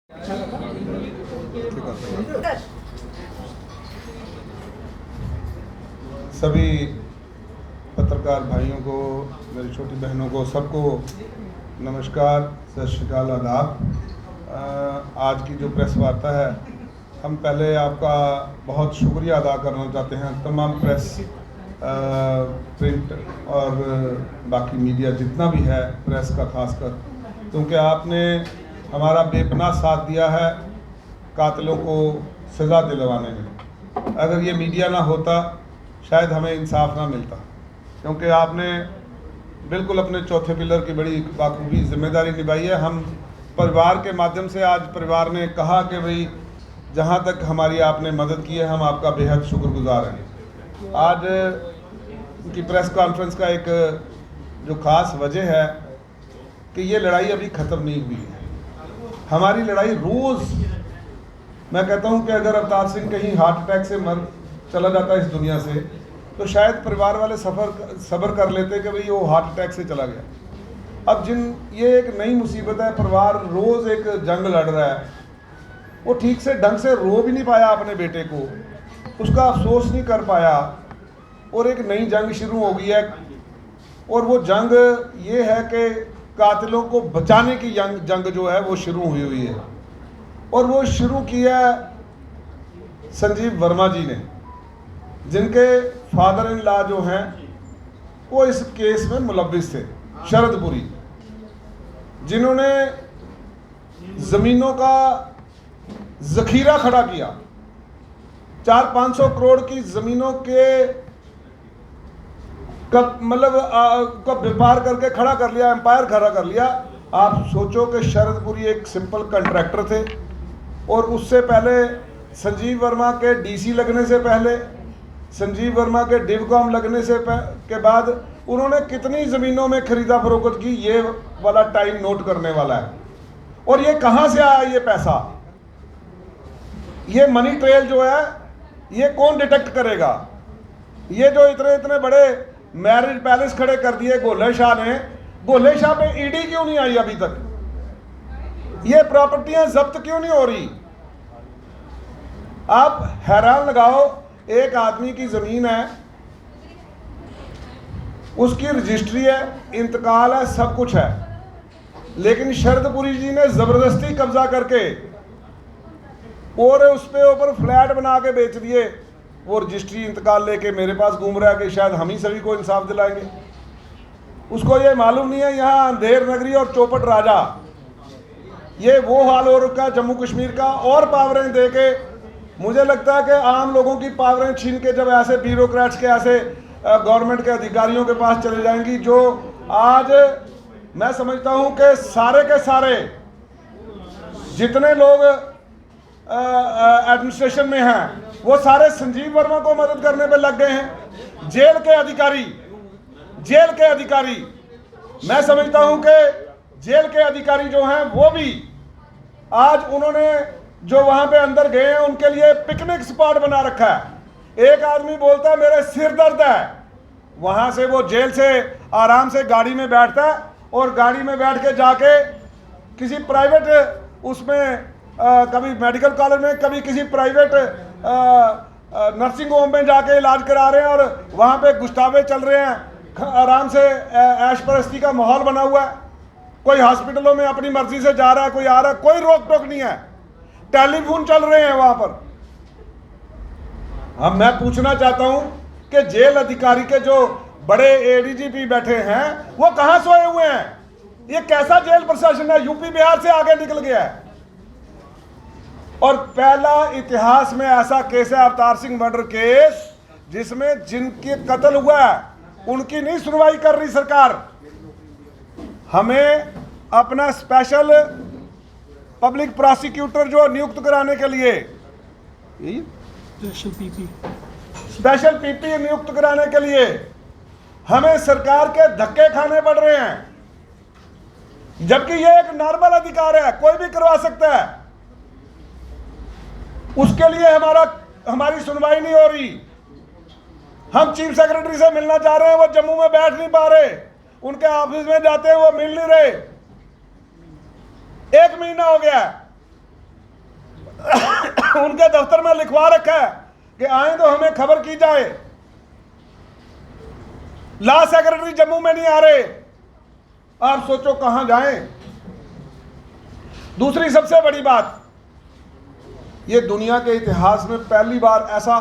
सभी पत्रकार भाइयों को, मेरी छोटी बहनों को, सबको नमस्कार, सत श्री अकाल, आदाब। आज की जो प्रेस वार्ता है, हम पहले आपका बहुत शुक्रिया अदा करना चाहते हैं, तमाम प्रेस, प्रिंट और बाकी मीडिया जितना भी है, प्रेस का खासकर, क्योंकि आपने हमारा बेपनाह साथ दिया है कातिलों को सज़ा दिलवाने में। अगर ये मीडिया ना होता शायद हमें इंसाफ ना मिलता, क्योंकि आपने बिल्कुल अपने चौथे पिलर की बड़ी बाखूबी जिम्मेदारी निभाई है। हम परिवार के माध्यम से, आज परिवार ने कहा कि भाई जहाँ तक हमारी आपने मदद की है, हम आपका बेहद शुक्रगुजार हैं। आज उनकी प्रेस कॉन्फ्रेंस का एक जो ख़ास वजह है कि ये लड़ाई अभी ख़त्म नहीं हुई है। हमारी लड़ाई रोज़, मैं कहता हूँ कि अगर अवतार सिंह कहीं हार्ट अटैक से मर चला जाता इस दुनिया से, तो शायद परिवार वाले सब्र कर लेते कि भाई वो हार्ट अटैक से चला गया। अब ये एक नई मुसीबत है, परिवार रोज़ एक जंग लड़ रहा है। वो ठीक से ढंग से रो भी नहीं पाया अपने बेटे को, उसका अफसोस नहीं कर पाया, और एक नई जंग शुरू हो गई है। और वो जंग ये है कि कातिलों को बचाने की जंग जो है वो शुरू हुई है, और वो शुरू किया संजीव वर्मा जी ने, जिनके फादर इन लॉ जो हैं वो इस केस में मुलव्विस थे, शरदपुरी, जिन्होंने ज़मीनों का ज़ख़ीरा खड़ा किया। 400-500 करोड़ की ज़मीनों के का व्यापार करके खड़ा कर लिया, एम्पायर खड़ा कर लिया। आप सोचो कि शरदपुरी एक सिंपल कॉन्ट्रैक्टर थे, और उससे पहले संजीव वर्मा के डीसी लगने से पहले, संजीव वर्मा के डिवकॉम लगने से के बाद उन्होंने कितनी ज़मीनों में खरीदा फरोख्त की, ये वाला टाइम नोट करने वाला है। और ये कहाँ से आया ये पैसा, ये मनी ट्रेल जो है, ये कौन डिटेक्ट करेगा? ये जो इतने बड़े मैरिज पैलेस खड़े कर दिए गोले शाह ने, गोले शाह पे ईडी क्यों नहीं आई अभी तक? ये प्रॉपर्टियां जब्त क्यों नहीं हो रही? आप हैरान लगाओ, एक आदमी की ज़मीन है, उसकी रजिस्ट्री है, इंतकाल है, सब कुछ है, लेकिन शरदपुरी जी ने ज़बरदस्ती कब्जा करके और उस पे ऊपर फ्लैट बना के बेच दिए। वो रजिस्ट्री इंतकाल लेके मेरे पास घूम रहा है कि शायद हम ही सभी को इंसाफ दिलाएंगे। उसको ये मालूम नहीं है यहाँ अंधेर नगरी और चौपट राजा, ये वो हाल हो रखा है जम्मू कश्मीर का। और पावरें दे के मुझे लगता है कि आम लोगों की पावरें छीन के जब ऐसे ब्यूरोक्रेट्स के, ऐसे गवर्नमेंट के अधिकारियों के पास चले जाएंगी, जो आज मैं समझता हूँ कि सारे के सारे जितने लोग एडमिनिस्ट्रेशन में हैं वो सारे संजीव वर्मा को मदद करने पे लग गए हैं। जेल के अधिकारी, मैं समझता हूं कि जेल के अधिकारी जो हैं वो भी आज उन्होंने जो वहां पे अंदर गए हैं उनके लिए पिकनिक स्पॉट बना रखा है। एक आदमी बोलता है मेरे सिर दर्द है, वहां से वो जेल से आराम से गाड़ी में बैठता है, और गाड़ी में बैठ के जाके किसी प्राइवेट उसमें कभी मेडिकल कॉलेज में, कभी किसी प्राइवेट नर्सिंग होम में जाके इलाज करा रहे हैं, और वहाँ पे गुस्तावे चल रहे हैं, आराम से ऐश परस्ती का माहौल बना हुआ है। कोई हॉस्पिटलों में अपनी मर्जी से जा रहा है, कोई आ रहा है, कोई रोक टोक नहीं है, टेलीफोन चल रहे हैं वहाँ पर। अब मैं पूछना चाहता हूँ कि जेल अधिकारी के जो बड़े एडीजीपी बैठे हैं वो कहाँ सोए हुए हैं? ये कैसा जेल प्रशासन है? यूपी बिहार से आगे निकल गया है। और पहला इतिहास में ऐसा केस है अवतार सिंह मर्डर केस, जिसमें जिनके कत्ल हुआ है उनकी नहीं सुनवाई कर रही सरकार। हमें अपना स्पेशल पब्लिक प्रोसिक्यूटर जो नियुक्त कराने के लिए, स्पेशल पीपी नियुक्त कराने के लिए हमें सरकार के धक्के खाने पड़ रहे हैं, जबकि यह एक नॉर्मल अधिकार है, कोई भी करवा सकता है। उसके लिए हमारी सुनवाई नहीं हो रही। हम चीफ सेक्रेटरी से मिलना चाह रहे हैं, वो जम्मू में बैठ नहीं पा रहे, उनके ऑफिस में जाते हैं वो मिल नहीं रहे। 1 महीना हो गया। उनके दफ्तर में लिखवा रखा है कि आए तो हमें खबर की जाए। लॉ सेक्रेटरी जम्मू में नहीं आ रहे, आप सोचो कहां जाएं। दूसरी सबसे बड़ी बात, ये दुनिया के इतिहास में पहली बार ऐसा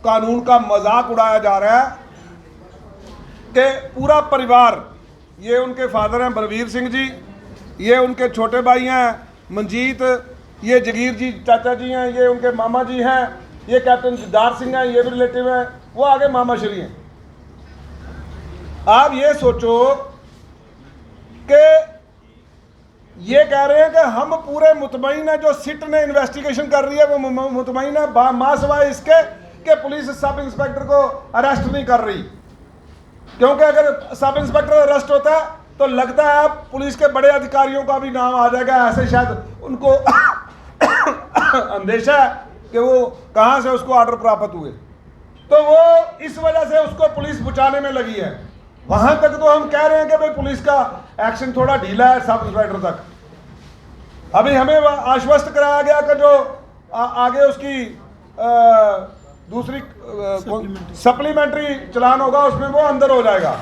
कानून का मजाक उड़ाया जा रहा है कि पूरा परिवार, ये उनके फादर हैं बलवीर सिंह जी, ये उनके छोटे भाई हैं मंजीत, ये जगीर जी चाचा जी हैं, ये उनके मामा जी हैं, ये कैप्टन दिदार सिंह हैं, ये भी रिलेटिव हैं, वो आगे मामा श्री हैं। आप ये सोचो कि ये कह रहे हैं कि हम पूरे मुतमईन है, जो सिट ने इन्वेस्टिगेशन कर रही है वो मुतमईन है मां सिवाय इसके कि पुलिस सब इंस्पेक्टर को अरेस्ट नहीं कर रही। क्योंकि अगर सब इंस्पेक्टर अरेस्ट होता है तो लगता है पुलिस के बड़े अधिकारियों का भी नाम आ जाएगा, ऐसे शायद उनको अंदेशा है कि वो कहां से उसको ऑर्डर प्राप्त हुए, तो वो इस वजह से उसको पुलिस बचाने में लगी है। वहां तक तो हम कह रहे हैं कि भाई पुलिस का एक्शन थोड़ा ढीला है सब इंस्पेक्टर तक। अभी हमें आश्वस्त कराया गया कि जो आगे उसकी दूसरी सप्लीमेंट्री चलान होगा उसमें वो अंदर हो जाएगा।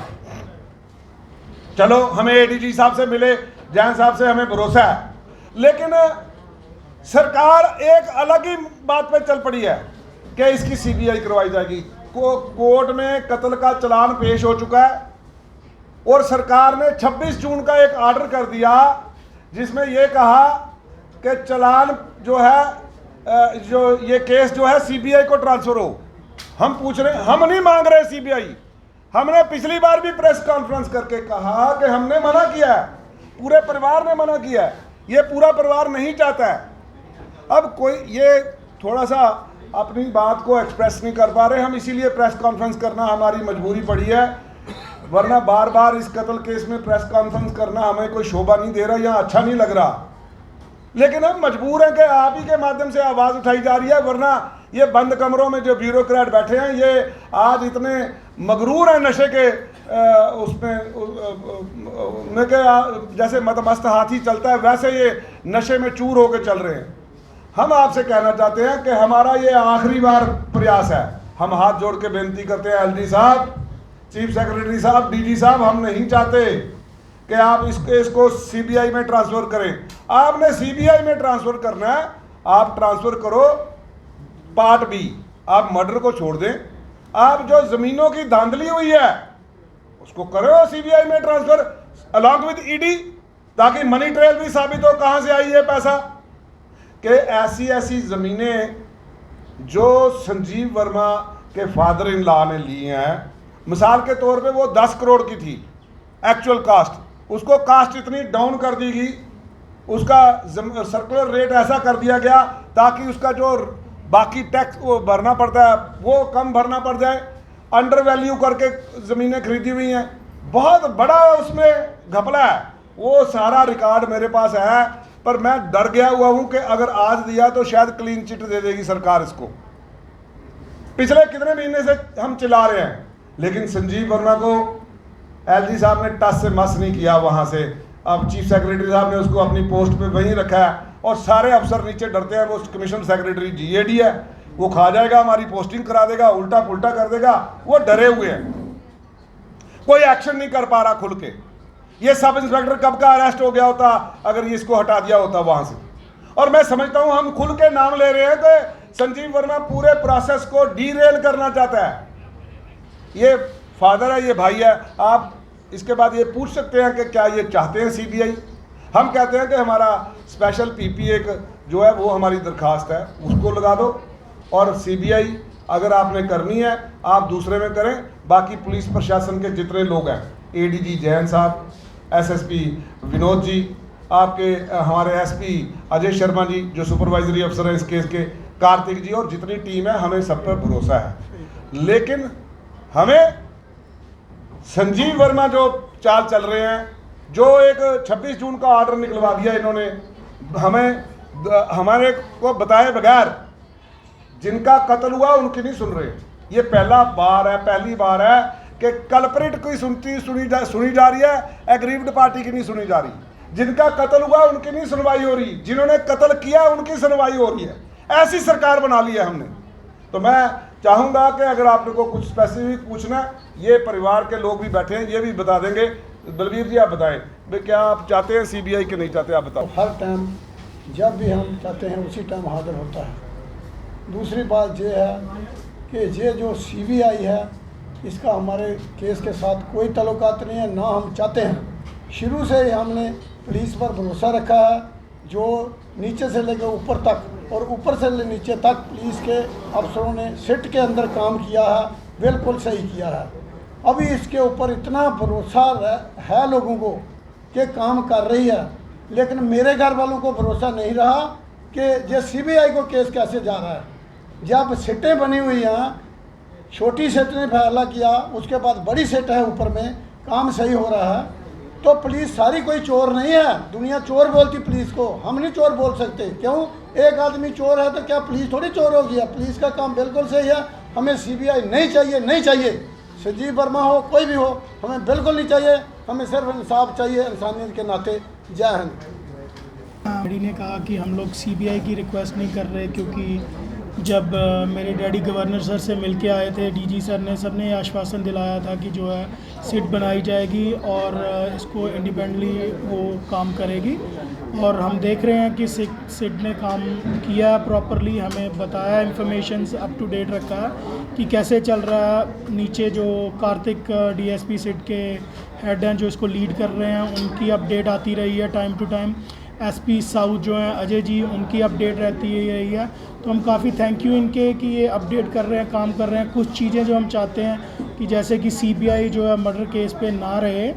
चलो, हमें एडीजी साहब से मिले, जैन साहब से हमें भरोसा है, लेकिन सरकार एक अलग ही बात पे चल पड़ी है कि इसकी सीबीआई करवाई जाएगी। कोर्ट में कत्ल का चलान पेश हो चुका है और सरकार ने 26 जून का एक ऑर्डर कर दिया जिसमें यह कहा कि चलान जो है, जो ये केस जो है सीबीआई को ट्रांसफर हो। हम पूछ रहे, हम नहीं मांग रहे सीबीआई। हमने पिछली बार भी प्रेस कॉन्फ्रेंस करके कहा कि हमने मना किया है, पूरे परिवार ने मना किया है, ये पूरा परिवार नहीं चाहता है। अब कोई ये थोड़ा सा अपनी बात को एक्सप्रेस नहीं कर पा रहे, हम इसीलिए प्रेस कॉन्फ्रेंस करना हमारी मजबूरी पड़ी है, वरना बार बार इस कत्ल केस में प्रेस कॉन्फ्रेंस करना हमें कोई शोभा नहीं दे रहा या अच्छा नहीं लग रहा। लेकिन हम मजबूर हैं कि आप ही के माध्यम से आवाज़ उठाई जा रही है, वरना ये बंद कमरों में जो ब्यूरोक्रेट बैठे हैं ये आज इतने मगरूर हैं नशे के उसमें जैसे मदमस्त हाथी चलता है वैसे ये नशे में चूर होकर चल रहे हैं। हम आपसे कहना चाहते हैं कि हमारा ये आखिरी बार प्रयास है, हम हाथ जोड़ के बेनती करते हैं एलजी साहब, चीफ सेक्रेटरी साहब, डीजी साहब, हम नहीं चाहते कि आप इस केस को सीबीआई में ट्रांसफ़र करें। आपने सीबीआई में ट्रांसफ़र करना है, आप ट्रांसफ़र करो पार्ट बी, आप मर्डर को छोड़ दें, आप जो ज़मीनों की धांधली हुई है उसको करो सीबीआई में ट्रांसफ़र अलॉन्ग विद ईडी, ताकि मनी ट्रेल भी साबित हो कहाँ से आई है पैसा। कि ऐसी ऐसी ज़मीनें जो संजीव वर्मा के फादर इन लॉ ने ली हैं, मिसाल के तौर पे वो 10 करोड़ की थी एक्चुअल कास्ट, उसको कास्ट इतनी डाउन कर दी गई, उसका सर्कुलर रेट ऐसा कर दिया गया ताकि उसका जो बाकी टैक्स वो भरना पड़ता है वो कम भरना पड़ जाए, अंडर वैल्यू करके ज़मीनें खरीदी हुई हैं, बहुत बड़ा उसमें घपला है। वो सारा रिकॉर्ड मेरे पास है, पर मैं डर गया हुआ हूँ कि अगर आज दिया तो शायद क्लीन चिट दे देगी सरकार इसको। पिछले कितने महीने से हम चिल्ला रहे हैं, लेकिन संजीव वर्मा को एलजी साहब ने टस से मस नहीं किया वहाँ से। अब चीफ सेक्रेटरी साहब ने उसको अपनी पोस्ट पे वहीं रखा है और सारे अफसर नीचे डरते हैं, वो कमिश्नर सेक्रेटरी जीएडी है, वो खा जाएगा, हमारी पोस्टिंग करा देगा, उल्टा पुल्टा कर देगा, वो डरे हुए हैं, कोई एक्शन नहीं कर पा रहा खुल के। ये सब इंस्पेक्टर कब का अरेस्ट हो गया होता अगर ये इसको हटा दिया होता वहाँ से। और मैं समझता हूँ हम खुल के नाम ले रहे हैं कि संजीव वर्मा पूरे प्रोसेस को डीरेल करना चाहता है। ये फादर है, ये भाई है, आप इसके बाद ये पूछ सकते हैं कि क्या ये चाहते हैं सीबीआई। हम कहते हैं कि हमारा स्पेशल पीपी एक जो है वो हमारी दरखास्त है, उसको लगा दो, और सीबीआई अगर आपने करनी है आप दूसरे में करें। बाकी पुलिस प्रशासन के जितने लोग हैं, एडीजी जैन साहब, एसएसपी विनोद जी, आपके हमारे एसपी अजय शर्मा जी जो सुपरवाइजरी अफसर हैं इस केस के, कार्तिक जी, और जितनी टीम है, हमें सब पर भरोसा है। लेकिन हमें संजीव वर्मा जो चाल चल रहे हैं, जो एक 26 जून का ऑर्डर निकलवा दिया इन्होंने, हमारे को बताए बगैर जिनका कत्ल हुआ उनकी नहीं सुन रहे। ये पहली बार है कि कल्प्रिट की सुनी जा रही है, एग्रीव्ड पार्टी की नहीं सुनी जा रही। जिनका कत्ल हुआ उनकी नहीं सुनवाई हो रही, जिन्होंने कत्ल किया उनकी सुनवाई हो रही है। ऐसी सरकार बना ली है हमने। तो मैं चाहूँगा कि अगर आपने को कुछ स्पेसिफिक पूछना, ये परिवार के लोग भी बैठे हैं, ये भी बता देंगे। बलबीर जी आप बताएं भाई, क्या आप चाहते हैं CBI के नहीं चाहते, आप बताओ। हर टाइम जब भी हम चाहते हैं उसी टाइम हाजिर होता है। दूसरी बात ये है कि ये जो CBI है इसका हमारे केस के साथ कोई ताल्लुकात नहीं है, ना हम चाहते हैं। शुरू से ही हमने पुलिस पर भरोसा रखा है, जो नीचे से लेकर ऊपर तक और ऊपर से ले नीचे तक पुलिस के अफसरों ने सिट के अंदर काम किया है, बिल्कुल सही किया है। अभी इसके ऊपर इतना भरोसा है लोगों को कि काम कर रही है, लेकिन मेरे घर वालों को भरोसा नहीं रहा कि ये CBI को केस कैसे जा रहा है। जब सिटें बनी हुई हैं, छोटी सेट ने फैसला किया, उसके बाद बड़ी सेट है ऊपर में, काम सही हो रहा है। तो पुलिस सारी कोई चोर नहीं है। दुनिया चोर बोलती पुलिस को, हम नहीं चोर बोल सकते। क्यों? एक आदमी चोर है तो क्या पुलिस थोड़ी चोर हो गया? पुलिस का काम बिल्कुल सही है। हमें CBI नहीं चाहिए, नहीं चाहिए। संजीव वर्मा हो, कोई भी हो, हमें बिल्कुल नहीं चाहिए। हमें सिर्फ इंसाफ चाहिए इंसानियत के नाते। जय हिंद। डैडी ने कहा कि हम लोग CBI की रिक्वेस्ट नहीं कर रहे, क्योंकि जब मेरे डैडी गवर्नर सर से मिल के आए थे, DG सर ने सबने आश्वासन दिलाया था कि जो है सिट बनाई जाएगी और इसको इंडिपेंडेंटली वो काम करेगी। और हम देख रहे हैं कि सिट ने काम किया प्रॉपरली, हमें बताया, इंफॉर्मेशन अप टू डेट रखा है कि कैसे चल रहा है। नीचे जो कार्तिक DSP सिट के हेड हैं जो इसको लीड कर रहे हैं, उनकी अपडेट आती रही है time to time. SP south जो हैं अजय जी, उनकी अपडेट रहती रही है। तो हम काफ़ी थैंक यू इनके कि ये अपडेट कर रहे हैं, काम कर रहे हैं। कुछ चीज़ें जो हम चाहते हैं कि जैसे कि CBI जो है मर्डर केस पे ना रहे,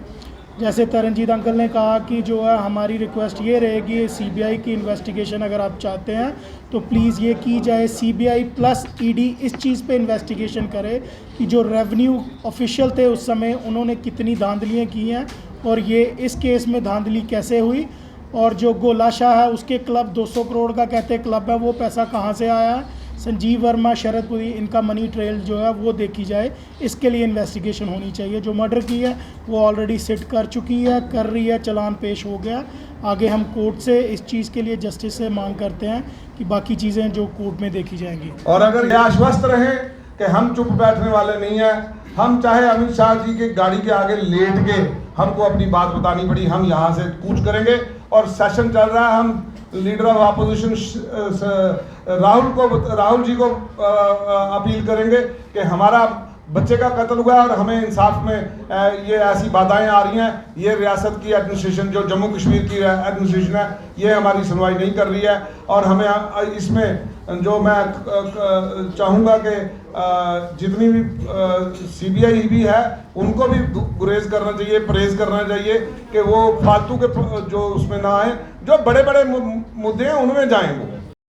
जैसे तरनजीत अंकल ने कहा कि जो है हमारी रिक्वेस्ट ये रहेगी, CBI की इन्वेस्टिगेशन अगर आप चाहते हैं तो प्लीज़ ये की जाए, CBI प्लस ED इस चीज़ पे इन्वेस्टिगेशन करे कि जो रेवेन्यू ऑफिशियल थे उस समय उन्होंने कितनी धांधलियाँ की हैं और ये इस केस में धांधली कैसे हुई। और जो गोलाशाह है उसके क्लब 200 करोड़ का कहते क्लब है, वो पैसा कहाँ से आया है। संजीव वर्मा, शरद पुरी, इनका मनी ट्रेल जो है वो देखी जाए। इसके लिए इन्वेस्टिगेशन होनी चाहिए। जो मर्डर की है वो ऑलरेडी सिट कर चुकी है, कर रही है, चालान पेश हो गया। आगे हम कोर्ट से इस चीज़ के लिए जस्टिस से मांग करते हैं कि बाकी चीज़ें जो कोर्ट में देखी जाएंगी। और अगर ये आश्वस्त रहे कि हम चुप बैठने वाले नहीं हैं, हम चाहे अमित शाह जी की गाड़ी के आगे लेट के हमको अपनी बात बतानी पड़ी, हम यहाँ से कूच करेंगे। और सेशन चल रहा है, हम leader of opposition Rahul ji को अपील करेंगे कि हमारा बच्चे का कत्ल हुआ है और हमें इंसाफ में ये ऐसी बाधाएं आ रही हैं। ये रियासत की एडमिनिस्ट्रेशन, जो जम्मू कश्मीर की एडमिनिस्ट्रेशन है, ये हमारी सुनवाई नहीं कर रही है। और हमें इसमें जो मैं चाहूँगा कि जितनी भी CBI भी है उनको भी गुरेज करना चाहिए, परहेज करना चाहिए कि वो फालतू के जो उसमें ना आए। जो बड़े बड़े मुद्दे हैं उनमें जाएं वो।